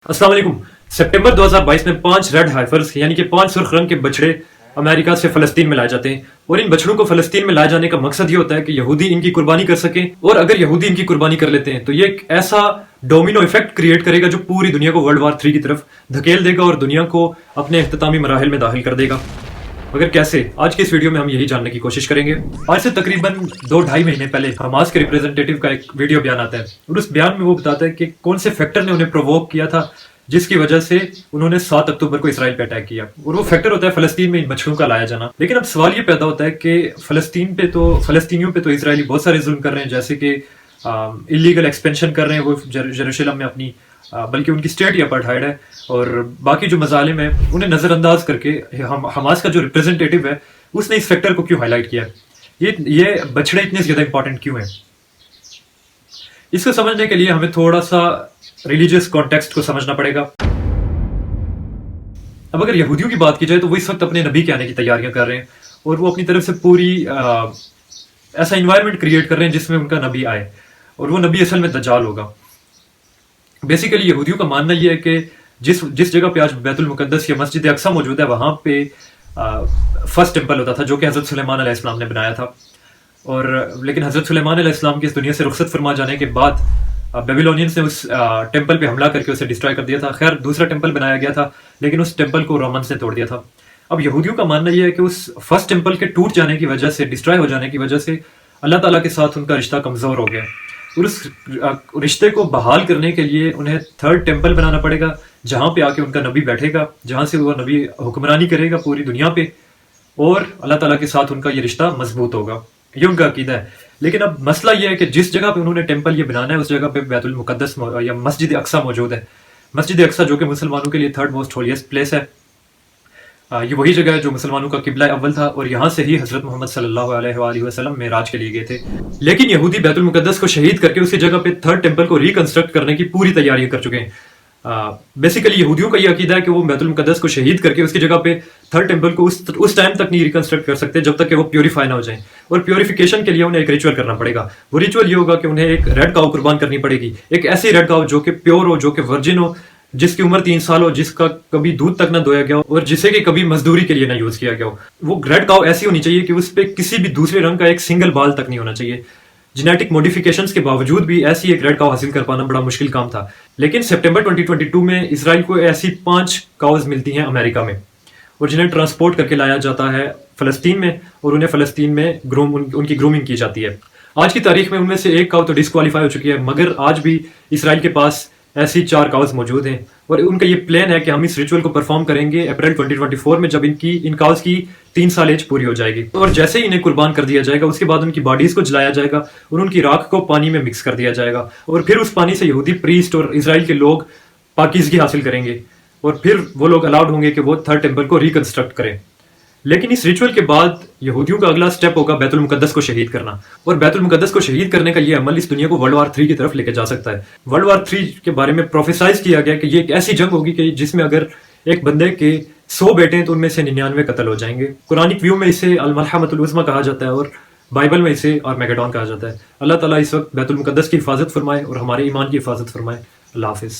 अस्सलाम वालेकुम। सितंबर 2022 में 5 रेड हाइफर्स यानी कि 5 सुर्ख रंग के बछड़े अमेरिका से फलस्तीन में लाए जाते हैं और इन बछड़ों को फलस्तीन में लाए जाने का मकसद ये होता है कि यहूदी इनकी कुर्बानी कर सकें, और अगर यहूदी इनकी कुर्बानी कर लेते हैं तो ये एक ऐसा डोमिनो इफेक्ट क्रिएट करेगा जो पूरी दुनिया को वर्ल्ड वार 3 की तरफ धकेल देगा और दुनिया को अपने इख्तितामी मराहिल में दाखिल कर देगा। मगर कैसे? आज की इस वीडियो में हम यही जानने की कोशिश करेंगे। आज से तकरीबन 2-2.5 महीने पहले हमास के रिप्रेजेंटेटिव का एक वीडियो बयान आता है और उस बयान में वो बताता है कि कौन से फैक्टर ने उन्हें प्रोवोक किया था जिसकी वजह से उन्होंने 7 अक्टूबर को इसराइल पे अटैक किया, और वो फैक्टर होता है फलस्तीन में इन बछड़ों का लाया जाना। लेकिन अब सवाल ये पैदा होता है कि फलस्तीनियों पे तो इसराइली बहुत सारे जुल्म कर रहे हैं, जैसे कि इलीगल एक्सपेंशन कर रहे हैं वो जेरूशलम में अपनी, बल्कि उनकी स्टेट ही अपार्टहाइड है, और बाकी जो मजालिम है उन्हें नजरअंदाज करके हमास का जो रिप्रेजेंटेटिव है उसने इस फैक्टर को क्यों हाईलाइट किया? ये बछड़े इतने ज्यादा इंपॉर्टेंट क्यों है? इसको समझने के लिए हमें थोड़ा सा रिलीजियस कॉन्टेक्स्ट को समझना पड़ेगा। अब अगर यहूदियों की बात की जाए तो वो इस वक्त अपने नबी के आने की तैयारियां कर रहे हैं और वो अपनी तरफ से पूरी ऐसा इन्वायरमेंट क्रिएट कर रहे हैं जिसमें उनका नबी आए, और वो नबी असल में दज्जाल होगा। बेसिकली यहूदियों का मानना यह है कि जिस जगह पे आज बैतुल मुकद्दस या मस्जिद अक्सा मौजूद है वहां पे फर्स्ट टेंपल होता था जो कि हजरत सुलेमान अलैहिस्सलाम ने बनाया था, और लेकिन हजरत सुलेमान अलैहिस्सलाम के इस दुनिया से रुखसत फरमा जाने के बाद बेबीलोनियंस ने उस टेंपल पे हमला करके उसे डिस्ट्रॉय कर दिया था। खैर दूसरा टेंपल बनाया गया था लेकिन उस टेंपल को रोमन्स ने तोड़ दिया था। अब यहूदियों का मानना यह है कि उस फर्स्ट टेंपल के टूट जाने की वजह से, डिस्ट्रॉय हो जाने की वजह से अल्लाह ताला के साथ उनका रिश्ता कमजोर हो गया, और उस रिश्ते को बहाल करने के लिए उन्हें थर्ड टेंपल बनाना पड़ेगा जहां पे आके उनका नबी बैठेगा, जहां से वो नबी हुक्मरानी करेगा पूरी दुनिया पे, और अल्लाह ताला के साथ उनका ये रिश्ता मजबूत होगा। ये उनका अकीदा है। लेकिन अब मसला ये है कि जिस जगह पे उन्होंने टेंपल ये बनाना है उस जगह पे बैतुल मुकद्दस या मस्जिद अक्सा मौजूद है। मस्जिद अक्सा जो कि मुसलमानों के लिए थर्ड मोस्ट होलीएस्ट प्लेस है। ये वही जगह है जो मुसलमानों का किबला अव्वल था, और यहाँ से ही हजरत मोहम्मद सल्लल्लाहु अलैहि वसल्लम मेराज के लिए गए थे। लेकिन यहूदी बैतुल मुकद्दस को शहीद करके उसी जगह पे थर्ड टेंपल को रिकंस्ट्रक्ट करने की पूरी तैयारी कर चुके हैं। बेसिकली यहूदियों का ये अकीदा है कि वो बैतुल मुकद्दस को शहीद करके उसकी जगह पे थर्ड टेंपल को उस टाइम तक नहीं रिकंस्ट्रक्ट कर सकते जब तक कि वो प्योरीफाई ना हो जाए, और प्योरीफिकेशन के लिए उन्हें एक रिचुअल करना पड़ेगा। वो रिचुअल ये होगा कि उन्हें एक रेड काउ कुर्बान करनी पड़ेगी, एक ऐसी रेड काउ जो कि प्योर हो, जो कि वर्जिन हो, जिसकी उम्र 3 साल हो, जिसका कभी दूध तक ना धोया गया हो, और जिसे कि कभी मजदूरी के लिए ना यूज किया गया हो। वो रेड काउ ऐसी होनी चाहिए कि उस पर किसी भी दूसरे रंग का एक सिंगल बाल तक नहीं होना चाहिए। जेनेटिक मॉडिफिकेशंस के बावजूद भी ऐसी एक रेड काउ हासिल कर पाना बड़ा मुश्किल काम था। लेकिन सितंबर 2022 में इसराइल को ऐसी 5 काउज मिलती हैं अमेरिका में, और जिन्हें ट्रांसपोर्ट करके लाया जाता है फलस्तीन में, और उन्हें फलस्तीन में उनकी ग्रूमिंग की जाती है। आज की तारीख में उनमें से एक काउ तो डिस्क्वालीफाई हो चुकी है, मगर आज भी इसराइल के पास ऐसी 4 काउज मौजूद हैं, और उनका ये प्लान है कि हम इस रिचुअल को परफॉर्म करेंगे अप्रैल 2024 में, जब इन काउज की 3 साल एज पूरी हो जाएगी। और जैसे ही इन्हें कुर्बान कर दिया जाएगा उसके बाद उनकी बॉडीज को जलाया जाएगा और उनकी राख को पानी में मिक्स कर दिया जाएगा, और फिर उस पानी से यहूदी प्रीस्ट और इसराइल के लोग पाकीज़गी हासिल करेंगे, और फिर वो लोग अलाउड होंगे कि वो थर्ड टेंपल को रिकंस्ट्रक्ट करें। लेकिन इस रिचुअल के बाद यहूदियों का अगला स्टेप होगा बैतुल मुकद्दस को शहीद करना, और बैतुल मुकद्दस को शहीद करने का ये अमल इस दुनिया को वर्ल्ड वार 3 की तरफ लेके जा सकता है। वर्ल्ड वार 3 के बारे में प्रोफेसाइज किया गया कि ये एक ऐसी जंग होगी कि जिसमें अगर एक बंदे के 100 बेटे हैं तो उनमें से 99 कत्ल हो जाएंगे। कुरानिक व्यू में इसे अल मलहमतुल उज़्मा कहा जाता है, और बाइबल में इसे आर्मेगेडोन कहा जाता है। अल्लाह ताला इस वक्त बैतुल मुकद्दस की हिफाजत फरमाए और हमारे ईमान की हिफाजत फरमाए। अल्लाह हाफिज।